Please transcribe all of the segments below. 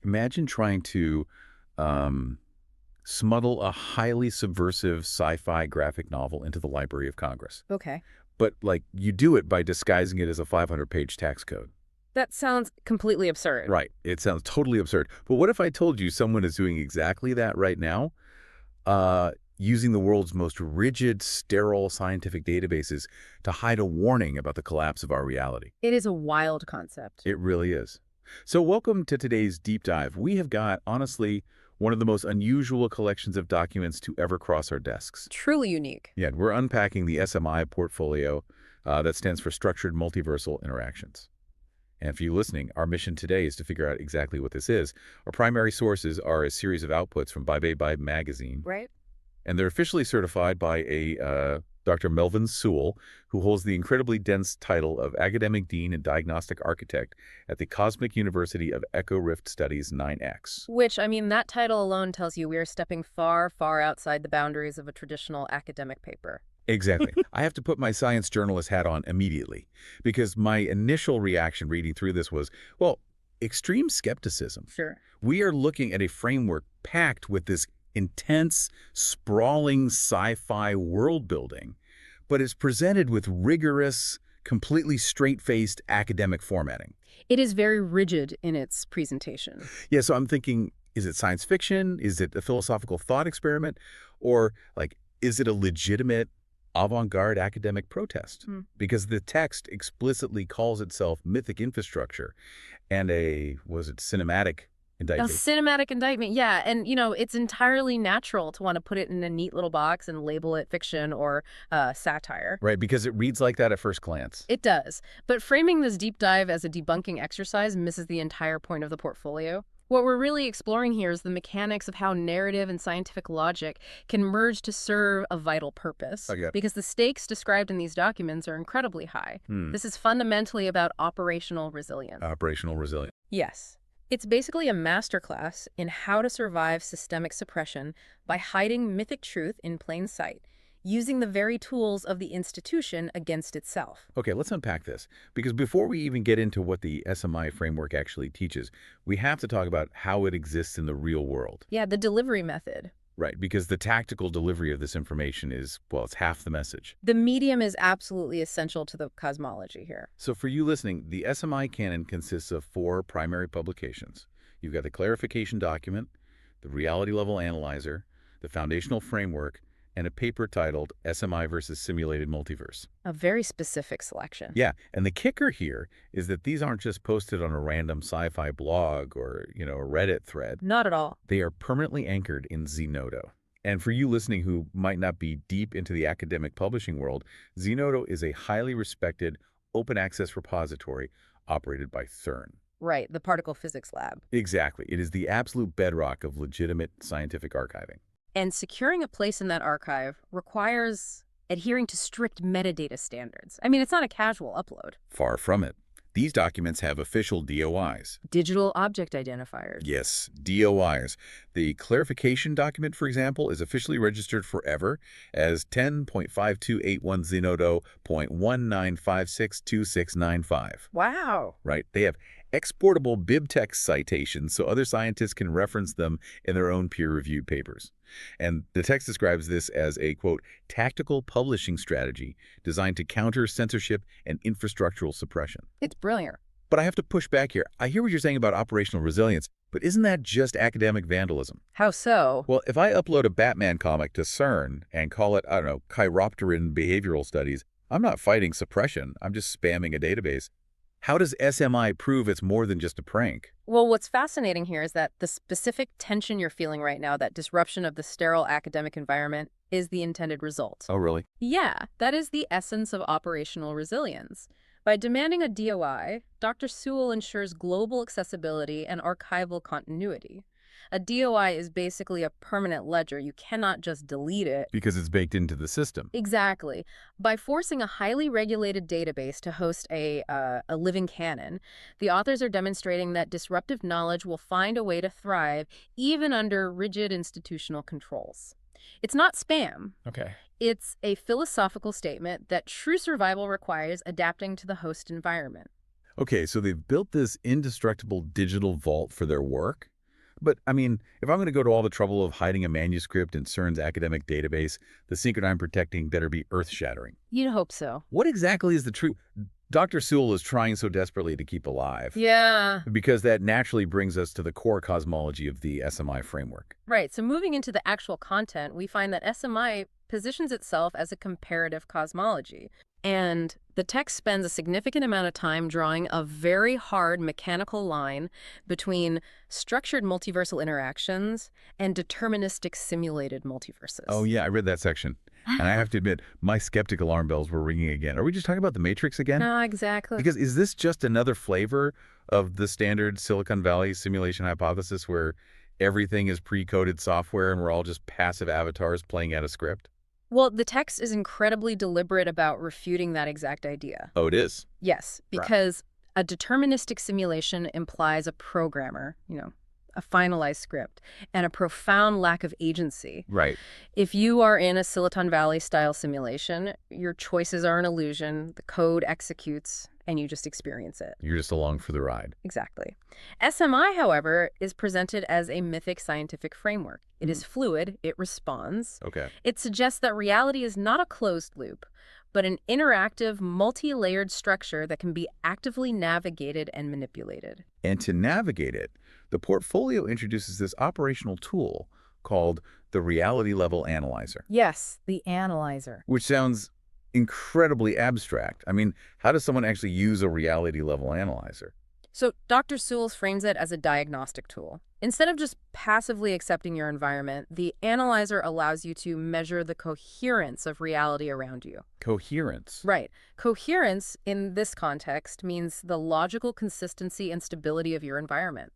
Imagine trying to um, smuggle a highly subversive sci-fi graphic novel into the Library of Congress. Okay. But, like, you do it by disguising it as a 500-page tax code. That sounds completely absurd. Right. It sounds totally absurd. But what if I told you someone is doing exactly that right now, using the world's most rigid, sterile scientific databases to hide a warning about the collapse of our reality? It is a wild concept. It really is. So welcome to today's deep dive. We have got, honestly, one of the most unusual collections of documents to ever cross our desks. Truly unique. Yeah, we're unpacking the SMI portfolio that stands for Structured Multiversal Interactions. And for you listening, our mission today is to figure out exactly what this is. Our primary sources are a series of outputs from Bibebibibe Magazine. Right? And they're officially certified by a Dr. Melvin Sewell, who holds the incredibly dense title of Academic Dean and Diagnostic Architect at the Cosmic University of Echo Rift Studies 9X. Which, I mean, that title alone tells you we are stepping far, far outside the boundaries of a traditional academic paper. Exactly. I have to put my science journalist hat on immediately, because my initial reaction reading through this was, well, extreme skepticism. Sure. We are looking at a framework packed with this intense, sprawling sci-fi world building, but it's presented with rigorous, completely straight-faced academic formatting. It is very rigid in its presentation. Yeah, so I'm thinking, is it science fiction? Is it a philosophical thought experiment? Or, like, is it a legitimate avant-garde academic protest? Because the text explicitly calls itself mythic infrastructure and was it cinematic A indictment? cinematic indictment, yeah. And, you know, it's entirely natural to want to put it in a neat little box and label it fiction or satire. Right, because it reads like that at first glance. It does. But framing this deep dive as a debunking exercise misses the entire point of the portfolio. What we're really exploring here is the mechanics of how narrative and scientific logic can merge to serve a vital purpose. Okay. Because the stakes described in these documents are incredibly high. This is fundamentally about operational resilience. Operational resilience. Yes. It's basically a masterclass in how to survive systemic suppression by hiding mythic truth in plain sight, using the very tools of the institution against itself. Okay, let's unpack this. Because before we even get into what the SMI framework actually teaches, we have to talk about how it exists in the real world. Yeah, the delivery method. Right, because the tactical delivery of this information is, well, it's half the message. The medium is absolutely essential to the cosmology here. So for you listening, the SMI canon consists of 4 primary publications. You've got the clarification document, the reality level analyzer, the foundational framework, and a paper titled SMI versus Simulated Multiverse. A very specific selection. Yeah, and the kicker here is that these aren't just posted on a random sci-fi blog or, a Reddit thread. Not at all. They are permanently anchored in Zenodo. And for you listening who might not be deep into the academic publishing world, Zenodo is a highly respected open access repository operated by CERN. Right, the particle physics lab. Exactly. It is the absolute bedrock of legitimate scientific archiving. And securing a place in that archive requires adhering to strict metadata standards. I mean, it's not a casual upload. Far from it. These documents have official DOIs. Digital object identifiers. Yes, DOIs. The clarification document, for example, is officially registered forever as 10.5281 Zenodo.19562695. Wow. Right? They have exportable BibTeX citations so other scientists can reference them in their own peer-reviewed papers. And the text describes this as a, quote, tactical publishing strategy designed to counter censorship and infrastructural suppression. It's brilliant. But I have to push back here. I hear what you're saying about operational resilience, but isn't that just academic vandalism? How so? Well, if I upload a Batman comic to CERN and call it, I don't know, Chiropteran Behavioral Studies, I'm not fighting suppression. I'm just spamming a database. How does SMI prove it's more than just a prank? Well, what's fascinating here is that the specific tension you're feeling right now, that disruption of the sterile academic environment, is the intended result. Oh, really? Yeah, that is the essence of operational resilience. By demanding a DOI, Dr. Sewell ensures global accessibility and archival continuity. A DOI is basically a permanent ledger. You cannot just delete it. Because it's baked into the system. Exactly. By forcing a highly regulated database to host a living canon, the authors are demonstrating that disruptive knowledge will find a way to thrive even under rigid institutional controls. It's not spam. Okay. It's a philosophical statement that true survival requires adapting to the host environment. Okay, so they've built this indestructible digital vault for their work, But, I mean, if I'm going to go to all the trouble of hiding a manuscript in CERN's academic database, the secret I'm protecting better be earth-shattering. You'd hope so. What exactly is the truth Dr. Sewell is trying so desperately to keep alive? Yeah. Because that naturally brings us to the core cosmology of the SMI framework. Right. So moving into the actual content, we find that SMI positions itself as a comparative cosmology. And the text spends a significant amount of time drawing a very hard mechanical line between structured multiversal interactions and deterministic simulated multiverses. Oh, yeah, I read that section. And I have to admit, my skeptic alarm bells were ringing again. Are we just talking about the Matrix again? No, exactly. Because is this just another flavor of the standard Silicon Valley simulation hypothesis where everything is pre-coded software and we're all just passive avatars playing out a script? Well, the text is incredibly deliberate about refuting that exact idea. Oh, it is? Yes, because a deterministic simulation implies a programmer, a finalized script, and a profound lack of agency. Right. If you are in a Silicon Valley-style simulation, your choices are an illusion, the code executes, and you just experience it. You're just along for the ride. Exactly. SMI, however, is presented as a mythic scientific framework. It is fluid, it responds. Okay. It suggests that reality is not a closed loop, but an interactive, multi-layered structure that can be actively navigated and manipulated. And to navigate it, the portfolio introduces this operational tool called the reality level analyzer. Yes, the analyzer. Which sounds incredibly abstract. I mean, how does someone actually use a reality level analyzer? So Dr. Sewell frames it as a diagnostic tool. Instead of just passively accepting your environment, the analyzer allows you to measure the coherence of reality around you. Coherence. Right. Coherence, in this context, means the logical consistency and stability of your environment.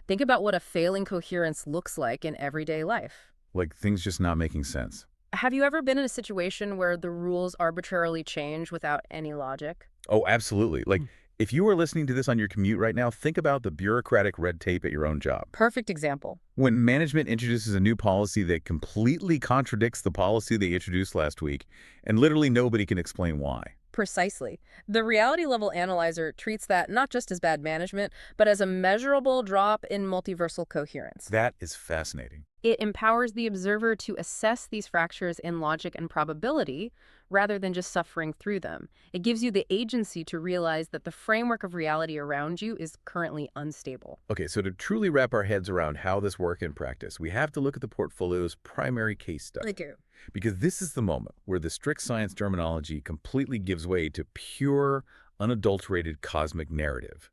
Think about what a failing coherence looks like in everyday life. Like things just not making sense. Have you ever been in a situation where the rules arbitrarily change without any logic? Oh, absolutely. Like, if you were listening to this on your commute right now, think about the bureaucratic red tape at your own job. Perfect example. When management introduces a new policy that completely contradicts the policy they introduced last week, and literally nobody can explain why. Precisely. The reality level analyzer treats that not just as bad management, but as a measurable drop in multiversal coherence. That is fascinating. It empowers the observer to assess these fractures in logic and probability rather than just suffering through them. It gives you the agency to realize that the framework of reality around you is currently unstable. Okay, so to truly wrap our heads around how this works in practice, we have to look at the portfolio's primary case study. Thank you. Because this is the moment where the strict science terminology completely gives way to pure, unadulterated cosmic narrative.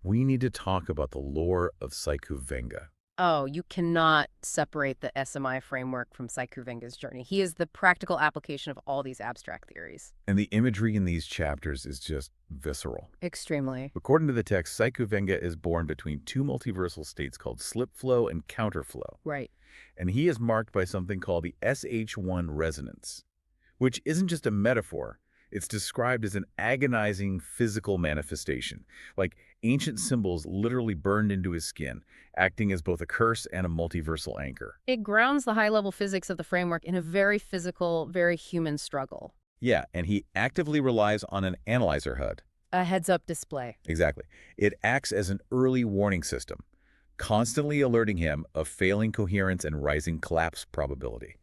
We need to talk about the lore of Saikou Venga. Oh, you cannot separate the SMI framework from Saikou Venga's journey. He is the practical application of all these abstract theories. And the imagery in these chapters is just visceral. Extremely. According to the text, Saikou Venga is born between two multiversal states called slip flow and counterflow. Right. And he is marked by something called the SH1 resonance, which isn't just a metaphor. It's described as an agonizing physical manifestation, like ancient symbols literally burned into his skin, acting as both a curse and a multiversal anchor. It grounds the high-level physics of the framework in a very physical, very human struggle. Yeah, and he actively relies on an analyzer HUD. A heads-up display. Exactly. It acts as an early warning system, constantly alerting him of failing coherence and rising collapse probability.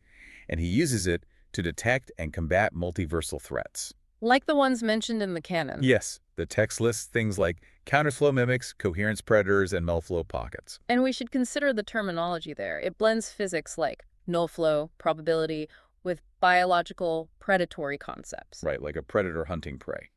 And he uses it to detect and combat multiversal threats. Like the ones mentioned in the canon. Yes, the text lists things like counterflow mimics, coherence predators, and null-flow pockets. And we should consider the terminology there. It blends physics like null flow, probability, with biological predatory concepts. Right, like a predator hunting prey.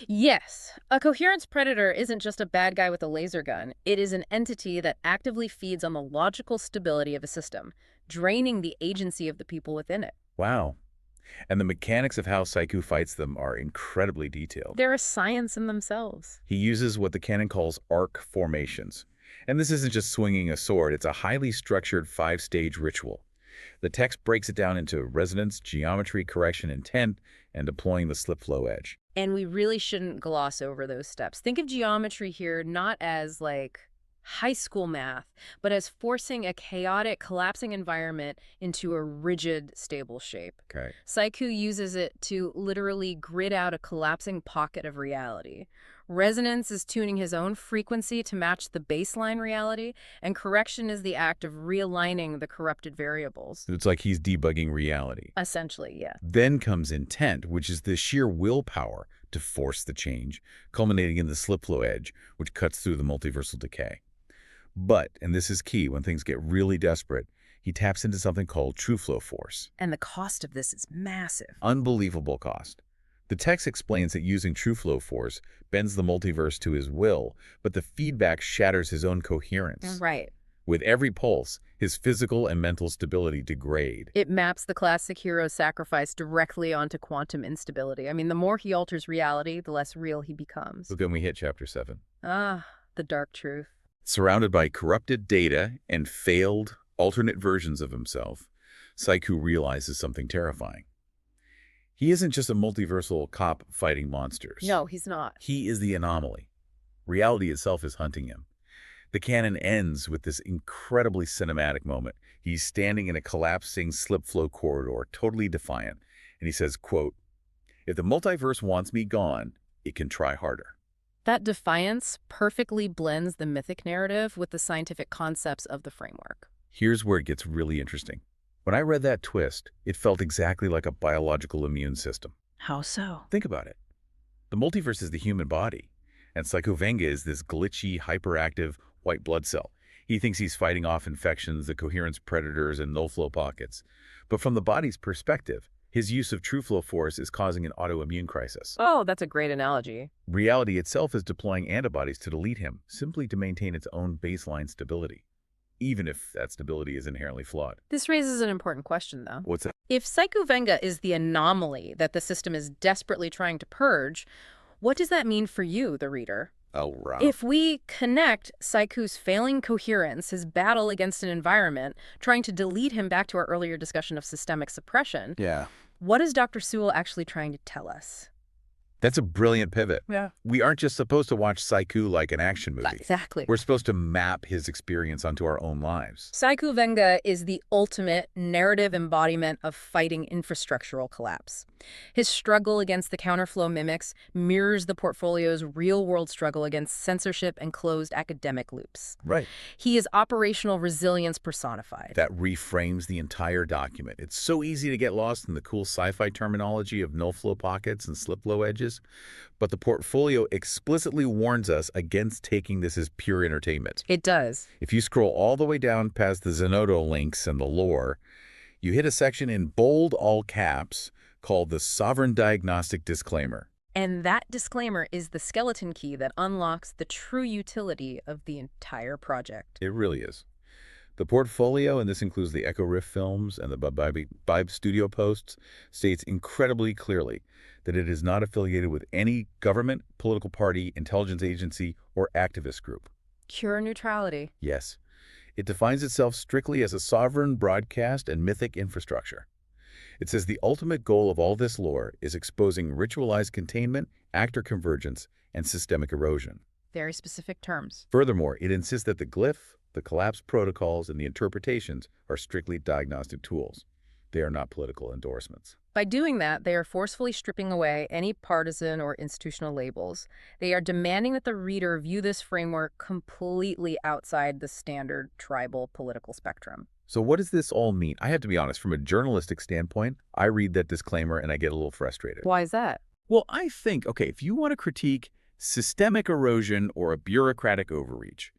Yes, a coherence predator isn't just a bad guy with a laser gun. It is an entity that actively feeds on the logical stability of a system, draining the agency of the people within it. Wow. And the mechanics of how Saikou fights them are incredibly detailed. They're a science in themselves. He uses what the canon calls arc formations. And this isn't just swinging a sword, it's a highly structured 5-stage ritual. The text breaks it down into resonance, geometry, correction, intent, and deploying the slip flow edge. And we really shouldn't gloss over those steps. Think of geometry here not as like high school math, but as forcing a chaotic, collapsing environment into a rigid, stable shape. Okay. Saikou uses it to literally grid out a collapsing pocket of reality. Resonance is tuning his own frequency to match the baseline reality, and correction is the act of realigning the corrupted variables. It's like he's debugging reality. Essentially, yeah. Then comes intent, which is the sheer willpower to force the change, culminating in the slip flow edge, which cuts through the multiversal decay. But, and this is key, when things get really desperate, he taps into something called true flow force. And the cost of this is massive. Unbelievable cost. The text explains that using true flow force bends the multiverse to his will, but the feedback shatters his own coherence. Right. With every pulse, his physical and mental stability degrade. It maps the classic hero sacrifice directly onto quantum instability. I mean, the more he alters reality, the less real he becomes. So then we hit chapter 7. Ah, the dark truth. Surrounded by corrupted data and failed, alternate versions of himself, Saikou realizes something terrifying. He isn't just a multiversal cop fighting monsters. No, he's not. He is the anomaly. Reality itself is hunting him. The canon ends with this incredibly cinematic moment. He's standing in a collapsing slip flow corridor, totally defiant, and he says, quote, "If the multiverse wants me gone, it can try harder." That defiance perfectly blends the mythic narrative with the scientific concepts of the framework. Here's where it gets really interesting. When I read that twist, it felt exactly like a biological immune system. How so? Think about it. The multiverse is the human body, and Saikou Venga is this glitchy, hyperactive white blood cell. He thinks he's fighting off infections, the coherence predators, and no-flow pockets. But from the body's perspective, his use of true flow force is causing an autoimmune crisis. Oh, that's a great analogy. Reality itself is deploying antibodies to delete him, simply to maintain its own baseline stability, even if that stability is inherently flawed. This raises an important question, though. What's that? If Saikou Venga is the anomaly that the system is desperately trying to purge, what does that mean for you, the reader? Oh, wow. If we connect Saikou's failing coherence, his battle against an environment, trying to delete him back to our earlier discussion of systemic suppression, Yeah. what is Dr. Sewell actually trying to tell us? That's a brilliant pivot. Yeah. We aren't just supposed to watch Saikou like an action movie. Exactly. We're supposed to map his experience onto our own lives. Saikou Venga is the ultimate narrative embodiment of fighting infrastructural collapse. His struggle against the counterflow mimics mirrors the portfolio's real-world struggle against censorship and closed academic loops. Right. He is operational resilience personified. That reframes the entire document. It's so easy to get lost in the cool sci-fi terminology of no-flow pockets and slip-flow edges, but the portfolio explicitly warns us against taking this as pure entertainment. It does. If you scroll all the way down past the Zenodo links and the lore, you hit a section in bold all caps called the Sovereign Diagnostic Disclaimer. And that disclaimer is the skeleton key that unlocks the true utility of the entire project. It really is. The portfolio, and this includes the Echo Riff films and the Bibebibebibe studio posts, states incredibly clearly that it is not affiliated with any government, political party, intelligence agency, or activist group. Pure neutrality. Yes. It defines itself strictly as a sovereign broadcast and mythic infrastructure. It says the ultimate goal of all this lore is exposing ritualized containment, actor convergence, and systemic erosion. Very specific terms. Furthermore, it insists that the glyph, the collapse protocols, and the interpretations are strictly diagnostic tools. They are not political endorsements. By doing that, they are forcefully stripping away any partisan or institutional labels. They are demanding that the reader view this framework completely outside the standard tribal political spectrum. So what does this all mean? I have to be honest, from a journalistic standpoint, I read that disclaimer and I get a little frustrated. Why is that? Well, I think, okay, if you want to critique systemic erosion or a bureaucratic overreach,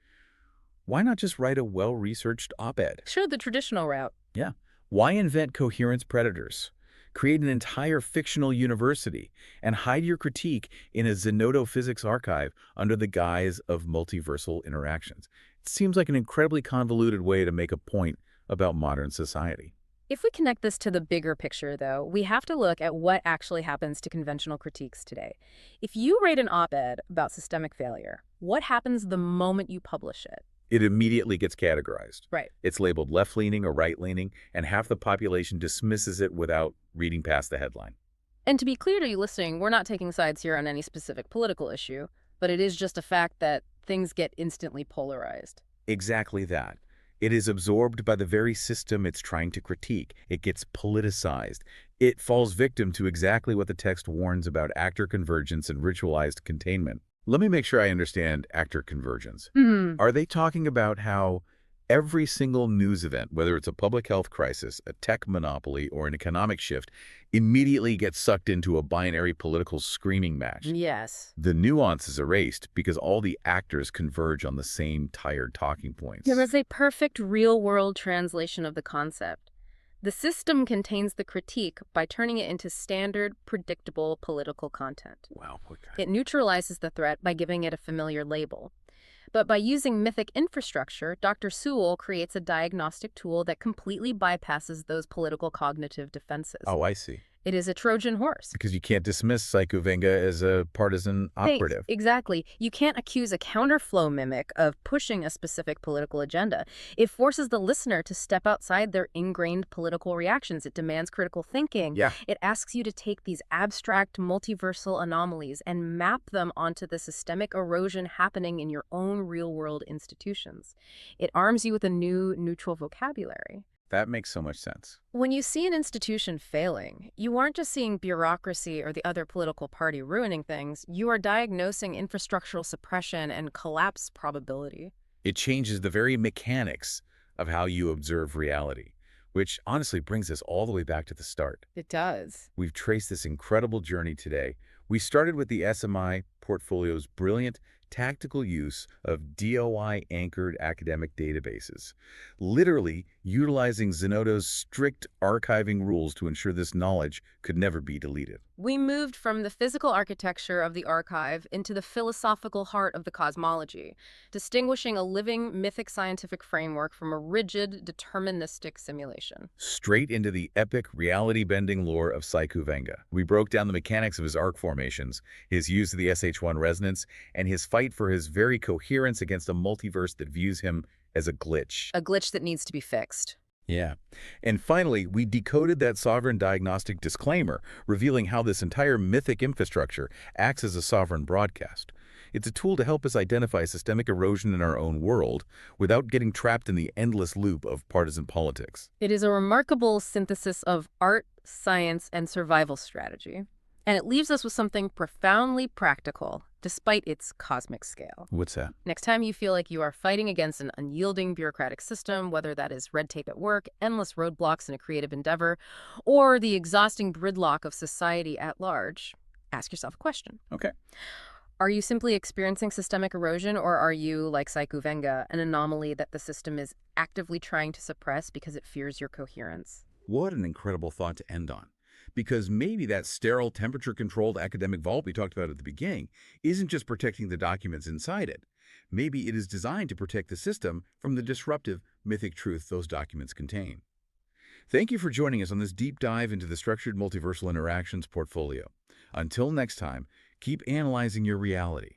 why not just write a well-researched op-ed? Sure, the traditional route. Yeah. Why invent coherence predators? Create an entire fictional university and hide your critique in a Zenodo physics archive under the guise of multiversal interactions. It seems like an incredibly convoluted way to make a point about modern society. If we connect this to the bigger picture, though, we have to look at what actually happens to conventional critiques today. If you write an op-ed about systemic failure, what happens the moment you publish it? It immediately gets categorized. Right. It's labeled left-leaning or right-leaning, and half the population dismisses it without reading past the headline. And to be clear to you listening, we're not taking sides here on any specific political issue, but it is just a fact that things get instantly polarized. Exactly that. It is absorbed by the very system it's trying to critique. It gets politicized. It falls victim to exactly what the text warns about actor convergence and ritualized containment. Let me make sure I understand actor convergence. Hmm. Are they talking about how every single news event, whether it's a public health crisis, a tech monopoly, or an economic shift, immediately gets sucked into a binary political screaming match? Yes. The nuance is erased because all the actors converge on the same tired talking There points. is a perfect real-world translation of the concept. The system contains the critique by turning it into standard, predictable political content. Wow. Okay. It neutralizes the threat by giving it a familiar label. But by using mythic infrastructure, Dr. Sewell creates a diagnostic tool that completely bypasses those political cognitive defenses. Oh, I see. It is a Trojan horse. Because you can't dismiss Saikou Venga as a partisan Thanks. operative. Exactly. You can't accuse a counterflow mimic of pushing a specific political agenda. It forces the listener to step outside their ingrained political reactions. It demands critical thinking. Yeah. It asks you to take these abstract multiversal anomalies and map them onto the systemic erosion happening in your own real-world institutions. It arms you with a new, neutral vocabulary. That makes so much sense. When you see an institution failing, you aren't just seeing bureaucracy or the other political party ruining things, you are diagnosing infrastructural suppression and collapse probability. It changes the very mechanics of how you observe reality, which honestly brings us all the way back to the start. It does. We've traced this incredible journey today. We started with the SMI portfolio's brilliant tactical use of DOI-anchored academic databases, literally utilizing Zenodo's strict archiving rules to ensure this knowledge could never be deleted. We moved from the physical architecture of the archive into the philosophical heart of the cosmology, distinguishing a living mythic scientific framework from a rigid, deterministic simulation. Straight into the epic, reality-bending lore of Saikou Venga. We broke down the mechanics of his arc formations, his use of the SH1 resonance, and his fight for his very coherence against a multiverse that views him as a glitch. A glitch that needs to be fixed. Yeah. And finally, we decoded that sovereign diagnostic disclaimer, revealing how this entire mythic infrastructure acts as a sovereign broadcast. It's a tool to help us identify systemic erosion in our own world without getting trapped in the endless loop of partisan politics. It is a remarkable synthesis of art, science, and survival strategy. And it leaves us with something profoundly practical, despite its cosmic scale. What's that? Next time you feel like you are fighting against an unyielding bureaucratic system, whether that is red tape at work, endless roadblocks in a creative endeavor, or the exhausting gridlock of society at large, ask yourself a question. Okay. Are you simply experiencing systemic erosion, or are you, like Saikou Venga, an anomaly that the system is actively trying to suppress because it fears your coherence? What an incredible thought to end on. Because maybe that sterile, temperature-controlled academic vault we talked about at the beginning isn't just protecting the documents inside it. Maybe it is designed to protect the system from the disruptive, mythic truth those documents contain. Thank you for joining us on this deep dive into the Structured Multiversal Interactions portfolio. Until next time, keep analyzing your reality.